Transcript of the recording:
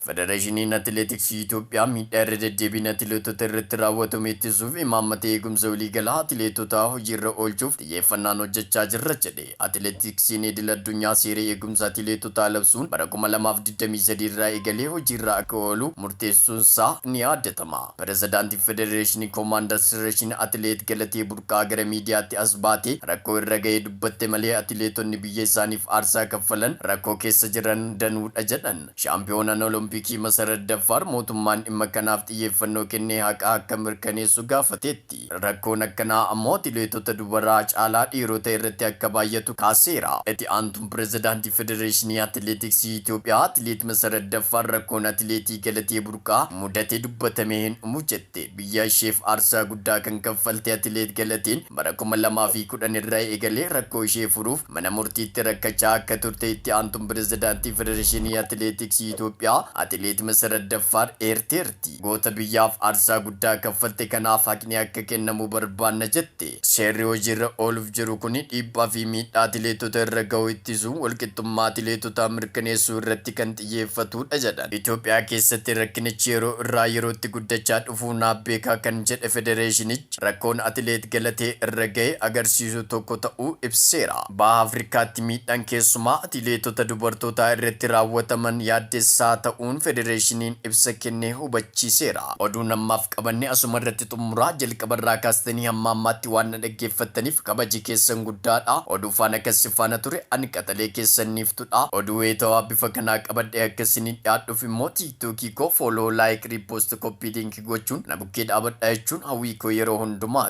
Federeeshiniin aትሌቲክስ ኢትዮጵያ ሚidhaa deddeebiin atileetota irratti raawwatame ittisuuf imaammata eegumsa waliigalaa atileetota hojiirra oolchuuf xiyyeeffannaan hojjechaa jirra jedhe. Atileetiksiin idil addunyaa seera eegumsa atileetotaa labsuun bara 2023 irraa eegalee hojiirra akka oolu murteessuunsaa ni yaadatama. Pirezidaantiin Federeeshinii Koomaandar Federeeshin Atleet Galatee Burqaa gara miidiyaatti as baatee rakkoo irra ga'ee dubbatte malee atileetonni biyya isaaniif aarsaa kaffalan rakkoo keessa jiran danuudha jedhan. Shaampiyoonaan Olompikii Masarat Daffaar mootummaan dhimma kanaaf xiyyeeffannoo kennee haqa akka mirkaneessu gaafateetti. Rakkoon akkanaa ammoo atileetota dubaraa caalaa dhiirota irratti akka baay'atu kaaseera. Itti aantuun pirezidaantii Federeeshinii Atileetiksii Itoophiyaa Atleet Masarat Daffaar rakkoon atileetii Galatee Burqaa mudatee dubbatamee hin dhumu jette. Biyya isheef aarsaa guddaa kan kaffalte Atleet Galateen bara 2010 irraa eegalee rakkoo ishee furuuf mana murtiitti rakkachaa akka turte itti aantuun pirezidaantii Federeeshinii Atileetiksii Itoophiyaa Atleet Masarat Daffaar eerteerti. Goota biyyaaf aarsaa guddaa kaffalte kanaaf haqni akka kennamu barbaanna jette. Seerri hojiirra ooluuf jiru kun dhiibbaa fi miidhaa atileetota irra ga'u ittisuun walqixxummaa atileetotaa mirkaneessuu irratti kan xiyyeeffatudha jedhan. Itoophiyaa keessatti rakkinichi yeroo irraa yerootti guddachaa dhufuu naaf beekaa kan jedhe Federeeshinichi rakkoon Atleet Galatee irra ga'e agarsiisu tokko ta'uu ibseera. Baha Afrikaatti miidhaan keessumaa atileetota dubartootaa irratti raawwataman yaaddessaa ta'uun Federeeshiniin ibsa kennee hubachiiseera. Oduun ammaaf qabanne asuma irratti xumuraa jalqabarraa kaastanii hamma ammaatti waan dhaggeeffattaniif kabaji keessan guddaadha. Oduu faana akkasii faana ture ani qaxalee keessaniif tudha. Oduu weetawaa bifa kanaa qabadhee akkasii dhiyaadhuuf immoo tiiktookii koo fooloo laayik riipoost koppii liinkii gochuun na bukkee dhaabadhaa jechuun hawwii koo yeroo hundumaa.